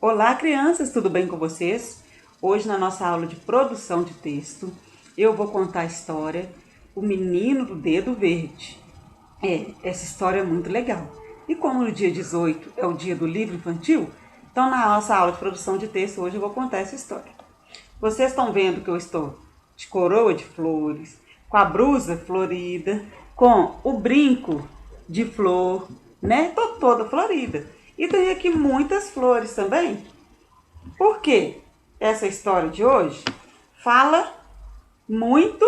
Olá, crianças, tudo bem com vocês? Hoje, na nossa aula de produção de texto, eu vou contar a história O Menino do Dedo Verde. Essa história é muito legal. E como no dia 18 é o dia do livro infantil, então na nossa aula de produção de texto hoje eu vou contar essa história. Vocês estão vendo que eu estou de coroa de flores, com a blusa florida, com o brinco de flor, né? Tô toda florida. E tem aqui muitas flores também. Por quê? Essa história de hoje fala muito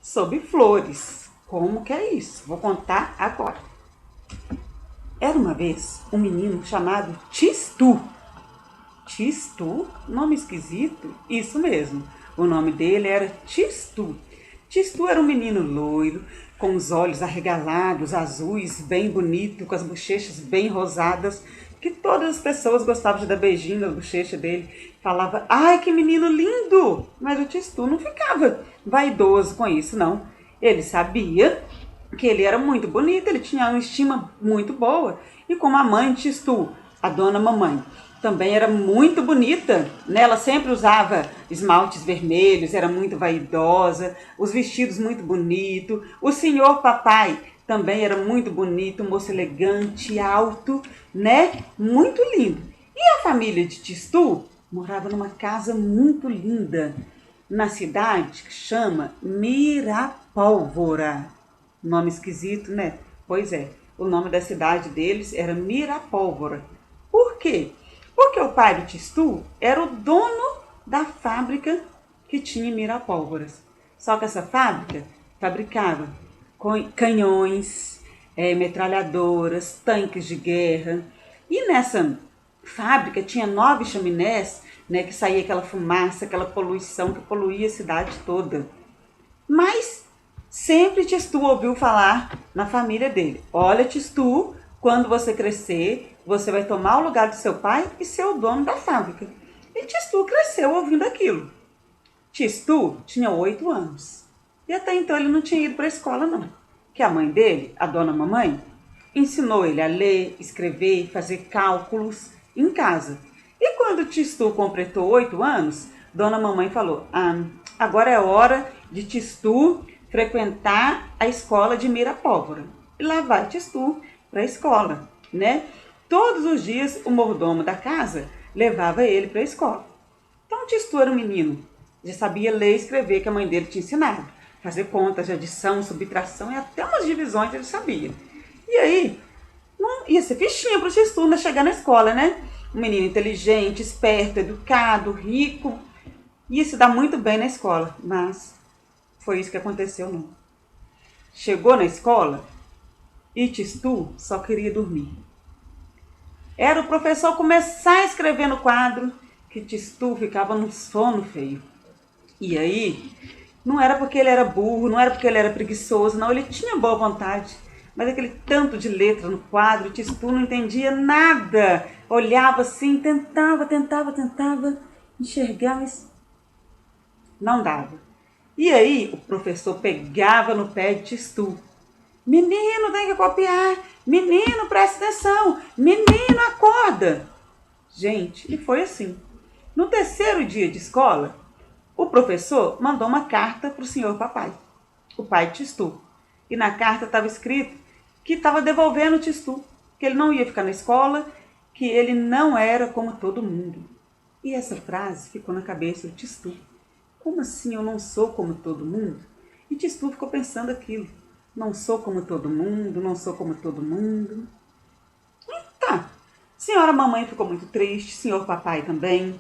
sobre flores. Como que é isso? Vou contar agora. Era uma vez um menino chamado Tistu. Tistu? Nome esquisito? Isso mesmo. O nome dele era Tistu. Tistu era um menino loiro, com os olhos arregalados, azuis, bem bonito, com as bochechas bem rosadas, que todas as pessoas gostavam de dar beijinho na bochecha dele. Falava, ai, que menino lindo! Mas o Tistu não ficava vaidoso com isso, não. Ele sabia que ele era muito bonito, ele tinha uma estima muito boa. E como a mãe de Tistu, a dona mamãe, também era muito bonita, né? Ela sempre usava esmaltes vermelhos, era muito vaidosa, os vestidos muito bonitos. O senhor papai também era muito bonito, um moço elegante, alto, né? Muito lindo. E a família de Tistu morava numa casa muito linda, na cidade que chama Mirapólvora. Nome esquisito, né? Pois é, o nome da cidade deles era Mirapólvora. Por quê? Porque o pai do Tistu era o dono da fábrica que tinha em Mirapólvoras. Só que essa fábrica fabricava canhões, metralhadoras, tanques de guerra. E nessa fábrica tinha 9 chaminés, né, que saía aquela fumaça, aquela poluição que poluía a cidade toda. Mas sempre Tistu ouviu falar na família dele. Olha, Tistu, quando você crescer, você vai tomar o lugar do seu pai e ser o dono da fábrica. E Tistu cresceu ouvindo aquilo. Tistu tinha 8 anos. E até então ele não tinha ido para a escola, não. Que a mãe dele, a dona mamãe, ensinou ele a ler, escrever, fazer cálculos em casa. E quando Tistu completou 8 anos, dona mamãe falou, agora é hora de Tistu frequentar a escola de Mirapólvora. E lá vai Tistu para a escola, né? Todos os dias o mordomo da casa levava ele para a escola. Então Tistu era um menino, já sabia ler e escrever que a mãe dele tinha ensinado. Fazer contas de adição, subtração e até umas divisões ele sabia. E aí, não ia ser fichinha para o Tistu chegar na escola, né? Um menino inteligente, esperto, educado, rico. Ia se dar muito bem na escola, mas foi isso que aconteceu, não. Chegou na escola e Tistu só queria dormir. Era o professor começar a escrever no quadro que Tistu ficava num sono feio. E aí, não era porque ele era burro, não era porque ele era preguiçoso, não, ele tinha boa vontade. Mas aquele tanto de letra no quadro, Tistu não entendia nada. Olhava assim, tentava enxergar, mas não dava. E aí o professor pegava no pé de Tistu. Menino, tem que copiar. Menino, presta atenção. Menino, acorda. Gente, e foi assim. No terceiro dia de escola, o professor mandou uma carta para o senhor papai, o pai de Tistu. E na carta estava escrito que estava devolvendo o Tistu, que ele não ia ficar na escola, que ele não era como todo mundo. E essa frase ficou na cabeça do Tistu. Como assim eu não sou como todo mundo? E Tistu ficou pensando aquilo. Não sou como todo mundo, não sou como todo mundo. Tá, senhora mamãe ficou muito triste, senhor papai também,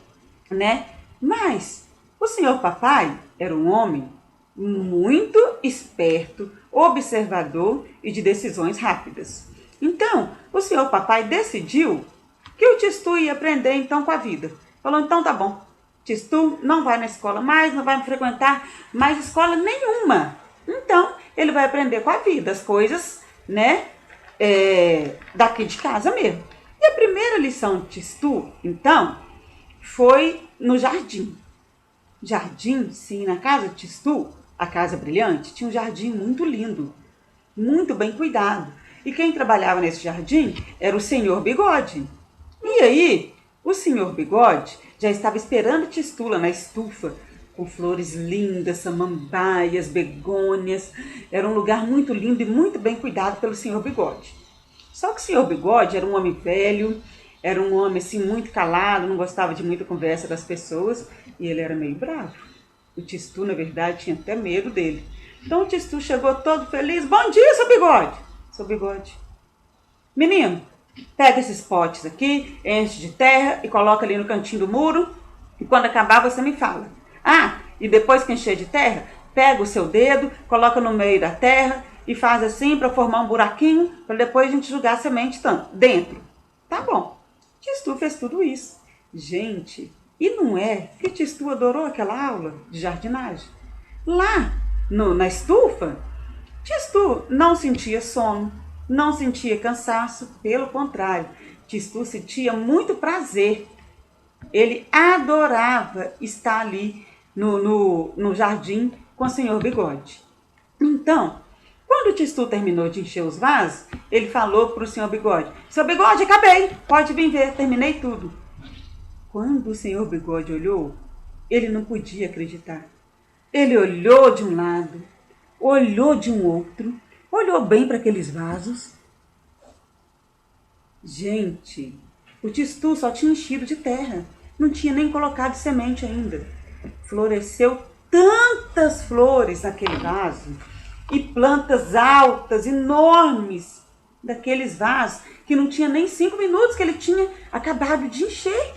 né? Mas o senhor papai era um homem muito esperto, observador e de decisões rápidas. Então, o senhor papai decidiu que o Tistu ia aprender então com a vida. Falou, então tá bom, Tistu não vai na escola mais, não vai frequentar mais escola nenhuma. Então, ele vai aprender com a vida, as coisas, né, daqui de casa mesmo. E a primeira lição de Tistu, então, foi no jardim. Jardim, sim, na casa de Tistu, a casa brilhante, tinha um jardim muito lindo, muito bem cuidado. E quem trabalhava nesse jardim era o senhor Bigode. E aí, O senhor Bigode já estava esperando Tistula na estufa, com flores lindas, samambaias, begônias. Era um lugar muito lindo e muito bem cuidado pelo senhor Bigode. Só que o senhor Bigode era um homem velho, era um homem assim muito calado, não gostava de muita conversa das pessoas e ele era meio bravo. O Tistu, na verdade, tinha até medo dele. Então o Tistu chegou todo feliz. Bom dia, seu Bigode! Seu Bigode. Menino, pega esses potes aqui, enche de terra e coloca ali no cantinho do muro. E quando acabar, você me fala. Ah, e depois que encher de terra, pega o seu dedo, coloca no meio da terra e faz assim para formar um buraquinho, para depois a gente jogar a semente dentro. Tá bom. Tistu fez tudo isso. Gente, e não é que Tistu adorou aquela aula de jardinagem? Lá na estufa, Tistu não sentia sono, não sentia cansaço, pelo contrário, Tistu sentia muito prazer. Ele adorava estar ali no jardim com o senhor Bigode. Então, quando o Tistu terminou de encher os vasos, ele falou para o senhor Bigode: seu Bigode, acabei, pode vir ver, terminei tudo. Quando o senhor Bigode olhou, ele não podia acreditar. Ele olhou de um lado, olhou de um outro, olhou bem para aqueles vasos. Gente, o Tistu só tinha enchido de terra, não tinha nem colocado semente ainda. Floresceu tantas flores naquele vaso e plantas altas, enormes, daqueles vasos que não tinha nem 5 minutos que ele tinha acabado de encher.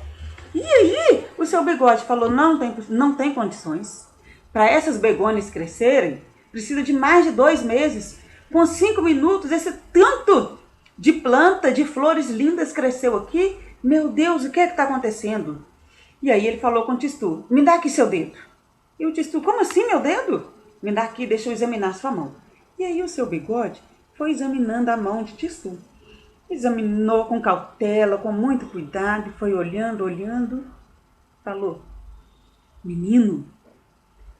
E aí o seu Bigode falou: não tem condições. Para essas begônias crescerem, precisa de mais de 2 meses. Com 5 minutos, esse tanto de planta, de flores lindas cresceu aqui. Meu Deus, o que é que está acontecendo? E aí ele falou com o Tistu: me dá aqui seu dedo. E o Tistu: como assim meu dedo? Me dá aqui, deixa eu examinar sua mão. E aí o seu Bigode foi examinando a mão de Tistu. Examinou com cautela, com muito cuidado, foi olhando, falou: menino,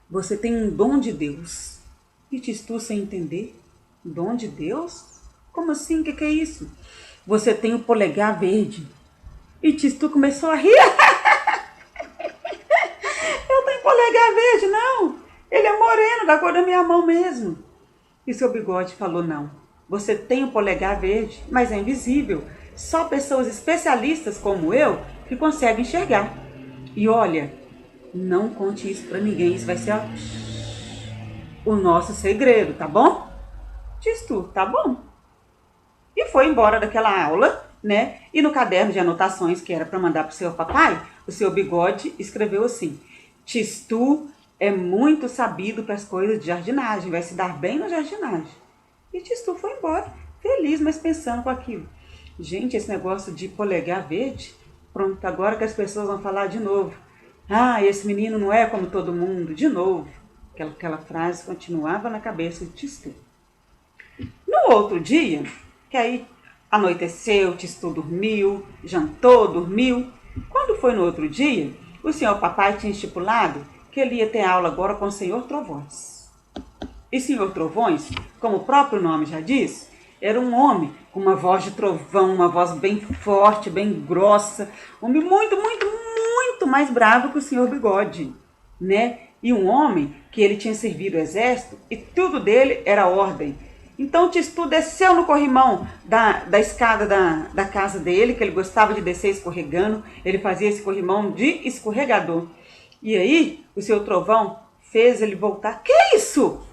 você tem um dom de Deus. E Tistu, sem entender: dom de Deus? Como assim? O que é isso? Você tem o polegar verde. E Tistu começou a rir. Eu tenho polegar verde, não. Ele é moreno, da cor da minha mão mesmo. E seu Bigode falou: não, você tem o polegar verde, mas é invisível. Só pessoas especialistas como eu que conseguem enxergar. E olha, não conte isso para ninguém, isso vai ser o nosso segredo, tá bom? Tistu, tá bom. E foi embora daquela aula, né? E no caderno de anotações que era para mandar para o seu papai, o seu Bigode escreveu assim: Tistu é muito sabido para as coisas de jardinagem, vai se dar bem na jardinagem. E Tistu foi embora, feliz, mas pensando com aquilo. Gente, esse negócio de polegar verde, pronto, agora que as pessoas vão falar de novo. Ah, esse menino não é como todo mundo, de novo. Aquela frase continuava na cabeça de Tistu. No outro dia, que aí anoiteceu, Tistu dormiu, jantou, dormiu. Quando foi no outro dia, o senhor papai tinha estipulado que ele ia ter aula agora com o senhor Trovões. E senhor Trovões, como o próprio nome já diz, era um homem com uma voz de trovão, uma voz bem forte, bem grossa, um homem muito mais bravo que o senhor Bigode, né? E um homem que ele tinha servido o exército e tudo dele era ordem. Então Tistu desceu no corrimão da escada da casa dele, que ele gostava de descer escorregando, ele fazia esse corrimão de escorregador. E aí o seu Trovão fez ele voltar. Que isso?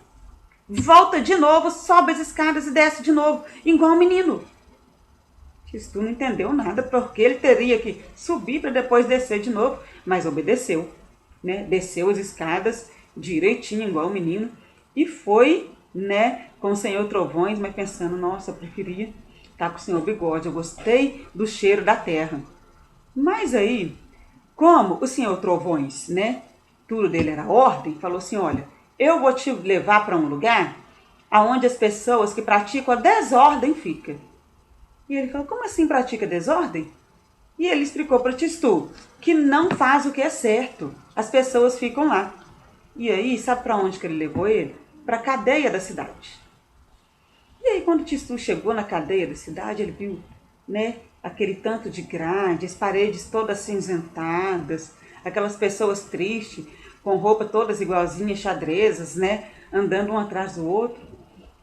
Volta de novo, sobe as escadas e desce de novo, igual um menino. Tistu não entendeu nada, porque ele teria que subir para depois descer de novo, mas obedeceu, né? Desceu as escadas direitinho, igual um menino, e foi, né, com o senhor Trovões, mas pensando: nossa, eu preferia estar com o senhor Bigode, eu gostei do cheiro da terra. Mas aí, como o senhor Trovões, né, tudo dele era ordem, falou assim: olha, eu vou te levar para um lugar onde as pessoas que praticam a desordem ficam. E ele falou: como assim pratica desordem? E ele explicou para Tistu que não faz o que é certo, as pessoas ficam lá. E aí, sabe para onde que ele levou ele? Para a cadeia da cidade. E aí, quando Tistu chegou na cadeia da cidade, ele viu, né, aquele tanto de grade, as paredes todas cinzentadas, aquelas pessoas tristes, com roupa todas igualzinhas, xadrezas, né? Andando um atrás do outro.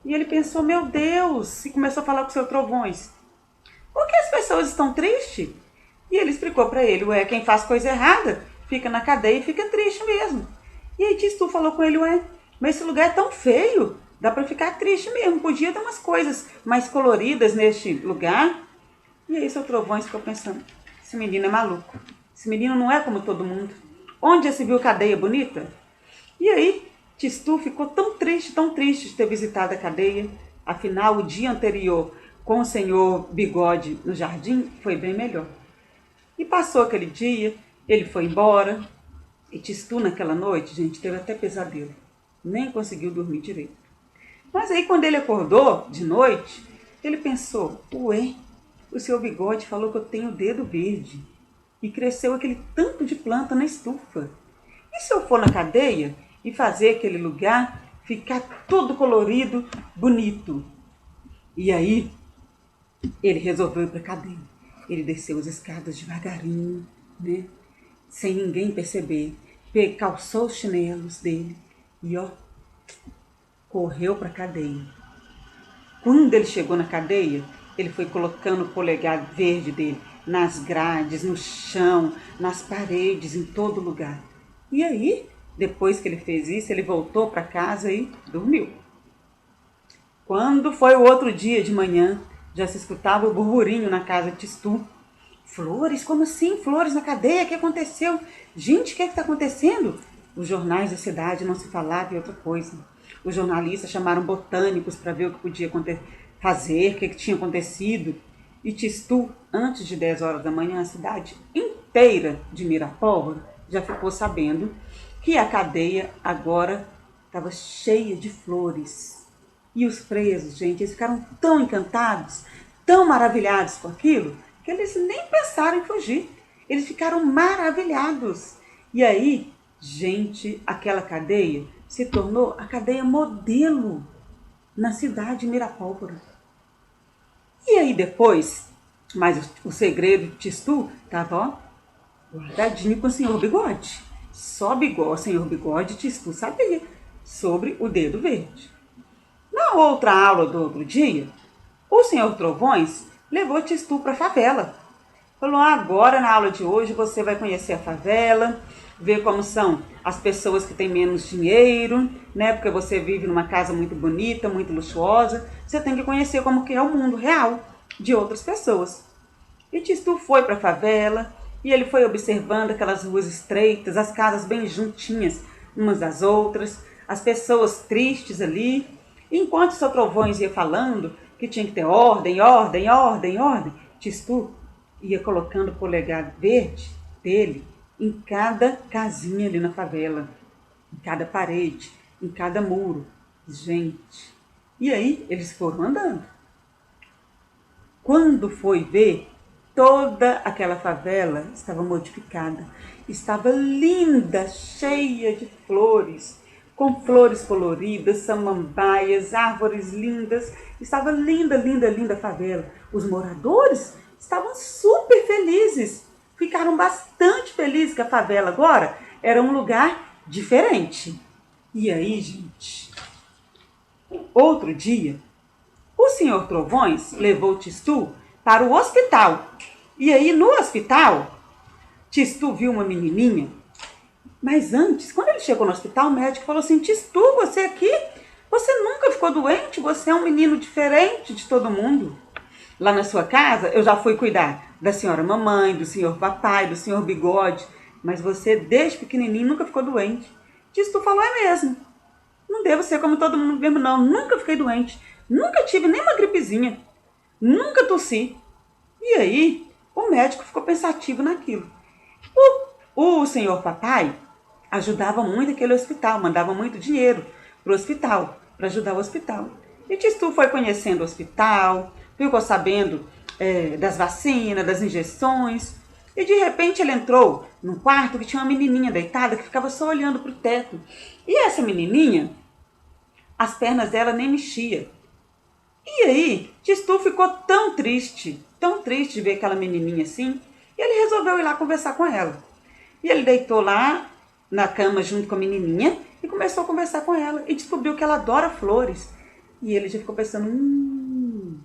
E ele pensou, meu Deus, e começou a falar com o seu Trovões. Por que as pessoas estão tristes? E ele explicou para ele, ué, quem faz coisa errada fica na cadeia e fica triste mesmo. E aí Tistu falou com ele, ué, mas esse lugar é tão feio, dá para ficar triste mesmo, podia ter umas coisas mais coloridas neste lugar. E aí seu Trovões ficou pensando, esse menino é maluco, esse menino não é como todo mundo. Onde já se viu cadeia bonita? E aí Tistu ficou tão triste de ter visitado a cadeia. Afinal, o dia anterior com o senhor Bigode no jardim foi bem melhor. E passou aquele dia, ele foi embora. E Tistu naquela noite, gente, teve até pesadelo. Nem conseguiu dormir direito. Mas aí quando ele acordou de noite, ele pensou, ué, o senhor Bigode falou que eu tenho o dedo verde. E cresceu aquele tanto de planta na estufa. E se eu for na cadeia e fazer aquele lugar ficar todo colorido, bonito? E aí ele resolveu ir para a cadeia. Ele desceu as escadas devagarinho, né? Sem ninguém perceber. Calçou os chinelos dele e correu para a cadeia. Quando ele chegou na cadeia, ele foi colocando o polegar verde dele nas grades, no chão, nas paredes, em todo lugar. E aí, depois que ele fez isso, ele voltou para casa e dormiu. Quando foi o outro dia de manhã, já se escutava o burburinho na casa de Tistu. Flores? Como assim? Flores na cadeia? O que aconteceu? Gente, o que está acontecendo? Os jornais da cidade não se falavam em outra coisa. Os jornalistas chamaram botânicos para ver o que podia fazer, o que tinha acontecido. E Tistu, antes de 10 horas da manhã, a cidade inteira de Mirapólvora já ficou sabendo que a cadeia agora estava cheia de flores. E os presos, gente, eles ficaram tão encantados, tão maravilhados com aquilo, que eles nem pensaram em fugir. Eles ficaram maravilhados. E aí, gente, aquela cadeia se tornou a cadeia modelo na cidade de Mirapólvora. E aí depois, mas o segredo de Tistu estava guardadinho com o senhor Bigode. Só o senhor Bigode e Tistu sabia sobre o dedo verde. Na outra aula do outro dia, o senhor Trovões levou Tistu para a favela. Falou, agora na aula de hoje você vai conhecer a favela, ver como são as pessoas que têm menos dinheiro, né? Porque você vive numa casa muito bonita, muito luxuosa. Você tem que conhecer como que é o mundo real de outras pessoas. E Tistu foi para a favela e ele foi observando aquelas ruas estreitas, as casas bem juntinhas umas das outras, as pessoas tristes ali. E enquanto o seu Trovões ia falando que tinha que ter ordem, ordem, ordem, ordem, Tistu ia colocando o polegar verde dele em cada casinha ali na favela, em cada parede, em cada muro. Gente, e aí eles foram andando. Quando foi ver, toda aquela favela estava modificada, estava linda, cheia de flores, com flores coloridas, samambaias, árvores lindas. Estava linda, linda, linda a favela. Os moradores estavam super felizes, ficaram bastante felizes que a favela agora era um lugar diferente. E aí, gente, outro dia, o senhor Trovões levou Tistu para o hospital. E aí, no hospital, Tistu viu uma menininha. Mas antes, quando ele chegou no hospital, o médico falou assim, Tistu, você aqui? Você nunca ficou doente? Você é um menino diferente de todo mundo. Lá na sua casa, eu já fui cuidar da senhora mamãe, do senhor papai, do senhor Bigode. Mas você, desde pequenininho, nunca ficou doente. Tistu falou, é mesmo. Não devo ser como todo mundo mesmo, não. Nunca fiquei doente. Nunca tive nem uma gripezinha. Nunca tossi. E aí, o médico ficou pensativo naquilo. O senhor papai ajudava muito aquele hospital, mandava muito dinheiro para o hospital, para ajudar o hospital. E Tistu foi conhecendo o hospital, ficou sabendo das vacinas, das injeções. E de repente ele entrou num quarto que tinha uma menininha deitada que ficava só olhando para o teto. E essa menininha, as pernas dela nem mexiam. E aí, Tistu ficou tão triste de ver aquela menininha assim, e ele resolveu ir lá conversar com ela. E ele deitou lá na cama junto com a menininha e começou a conversar com ela e descobriu que ela adora flores. E ele já ficou pensando,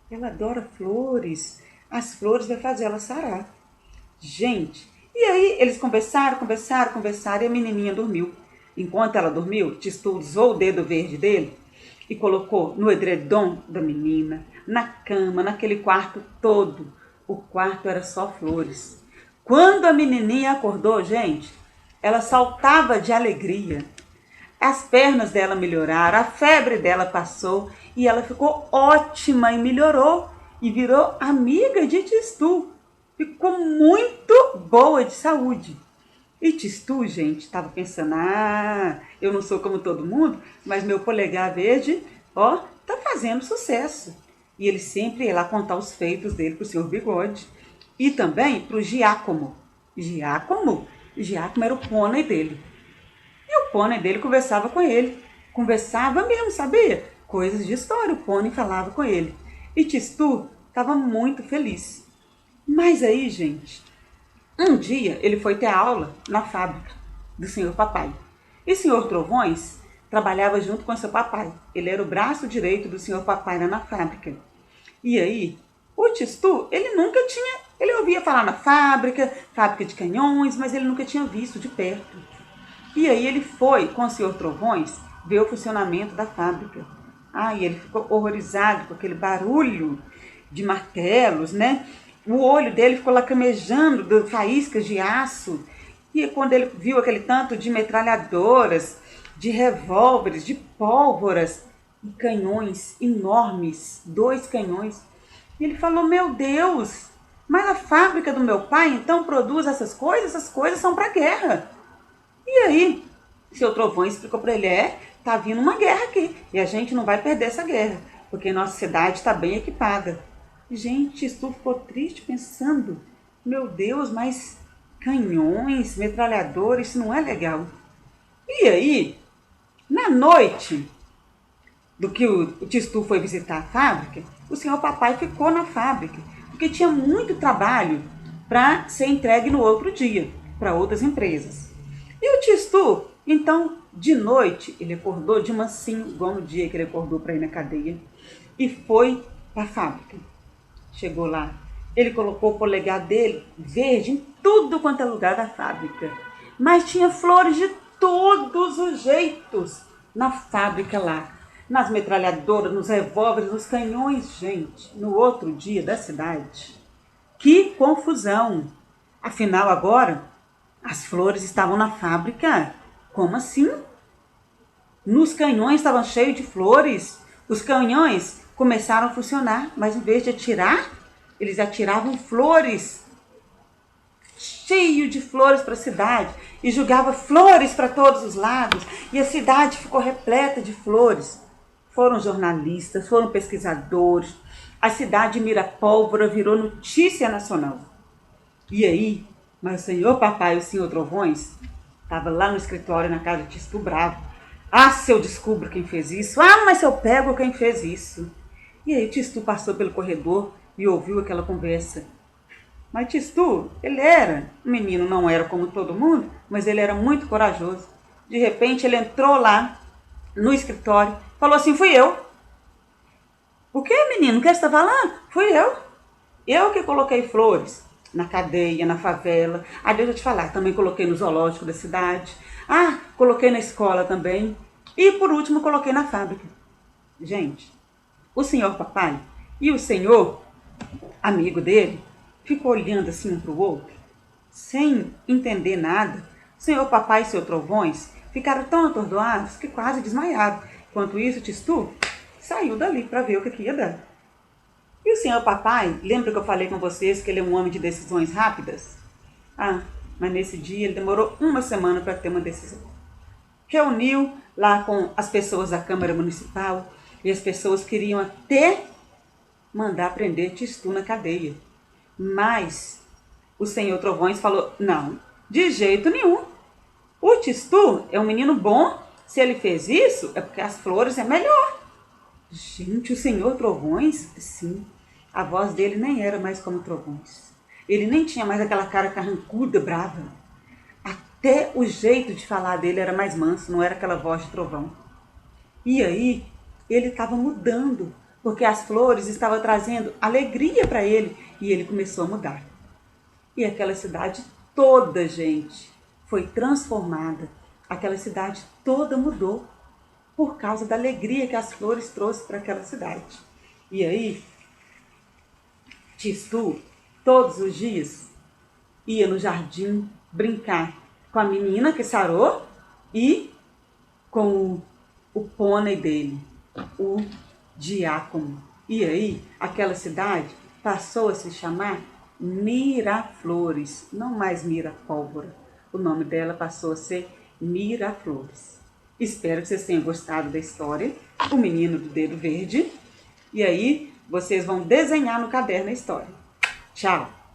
ela adora flores, as flores vai fazer ela sarar. Gente, e aí eles conversaram e a menininha dormiu. Enquanto ela dormiu, Tistu usou o dedo verde dele e colocou no edredom da menina, na cama, naquele quarto todo. O quarto era só flores. Quando a menininha acordou, gente, ela saltava de alegria. As pernas dela melhoraram, a febre dela passou e ela ficou ótima e melhorou e virou amiga de Tistu. Ficou muito boa de saúde. E Tistu, gente, estava pensando, eu não sou como todo mundo, mas meu polegar verde, tá fazendo sucesso. E ele sempre ia lá contar os feitos dele pro senhor Bigode e também pro Giacomo. Giacomo era o pônei dele. E o pônei dele conversava com ele. Conversava mesmo, sabia? Coisas de história, o pônei falava com ele. E Tistu estava muito feliz. Mas aí, gente, um dia ele foi ter aula na fábrica do senhor papai. E o senhor Trovões trabalhava junto com o seu papai. Ele era o braço direito do senhor papai lá na fábrica. E aí, o Tistu, ele ouvia falar na fábrica de canhões, mas ele nunca tinha visto de perto. E aí ele foi com o senhor Trovões ver o funcionamento da fábrica. E ele ficou horrorizado com aquele barulho de martelos, né? O olho dele ficou lacrimejando de faíscas de aço. E quando ele viu aquele tanto de metralhadoras, de revólveres, de pólvoras e canhões enormes, 2 canhões, ele falou, meu Deus, mas a fábrica do meu pai então produz essas coisas são para guerra. E aí, seu Trovão explicou para ele, tá vindo uma guerra aqui e a gente não vai perder essa guerra, porque nossa cidade está bem equipada. Gente, Tistu ficou triste pensando, meu Deus, mas canhões, metralhadores, isso não é legal. E aí, na noite do que o Tistu foi visitar a fábrica, o senhor papai ficou na fábrica, porque tinha muito trabalho para ser entregue no outro dia, para outras empresas. E o Tistu, então, de noite, ele acordou de mansinho, igual no dia que ele acordou para ir na cadeia, e foi para a fábrica. Chegou lá, ele colocou o polegar dele verde em tudo quanto é lugar da fábrica. Mas tinha flores de todos os jeitos na fábrica lá. Nas metralhadoras, nos revólveres, nos canhões, gente. No outro dia da cidade. Que confusão! Afinal, agora, as flores estavam na fábrica. Como assim? Nos canhões estavam cheios de flores. Os canhões começaram a funcionar, mas em vez de atirar, eles atiravam flores, cheio de flores para a cidade, e jogava flores para todos os lados, e a cidade ficou repleta de flores. Foram jornalistas, foram pesquisadores, a cidade de Mirapólvora virou notícia nacional. E aí, mas o senhor papai e o senhor Trovões estavam lá no escritório, na casa de Tistu, bravo. Se eu descubro quem fez isso, mas se eu pego quem fez isso. E aí Tistu passou pelo corredor e ouviu aquela conversa. Mas Tistu, ele era, o menino não era como todo mundo, mas ele era muito corajoso. De repente ele entrou lá no escritório, falou assim, fui eu. O que, menino? O que você está falando? Fui eu. Eu que coloquei flores na cadeia, na favela. Deixa eu te falar, também coloquei no zoológico da cidade. Coloquei na escola também. E por último coloquei na fábrica. Gente, o senhor papai e o senhor amigo dele ficou olhando assim um para o outro, sem entender nada. O senhor papai e seu Trovões ficaram tão atordoados que quase desmaiaram. Enquanto isso, Tistu saiu dali para ver o que ia dar. E o senhor papai, lembra que eu falei com vocês que ele é um homem de decisões rápidas? Mas nesse dia ele demorou 1 semana para ter uma decisão. Reuniu lá com as pessoas da Câmara Municipal e as pessoas queriam até mandar prender Tistu na cadeia. Mas o senhor Trovões falou, não, de jeito nenhum. O Tistu é um menino bom, se ele fez isso é porque as flores é melhor. Gente, o Senhor Trovões? Sim, a voz dele nem era mais como trovões. Ele nem tinha mais aquela cara carrancuda, brava. Até o jeito de falar dele era mais manso, não era aquela voz de trovão. E aí, ele estava mudando, porque as flores estavam trazendo alegria para ele, e ele começou a mudar. E aquela cidade toda, gente, foi transformada. Aquela cidade toda mudou por causa da alegria que as flores trouxeram para aquela cidade. E aí, Tistu, todos os dias, ia no jardim brincar com a menina que sarou e com o pônei dele, o Diácono. E aí, aquela cidade passou a se chamar Miraflores, não mais Mirapólvora. O nome dela passou a ser Miraflores. Espero que vocês tenham gostado da história, O Menino do Dedo Verde. E aí, vocês vão desenhar no caderno a história. Tchau!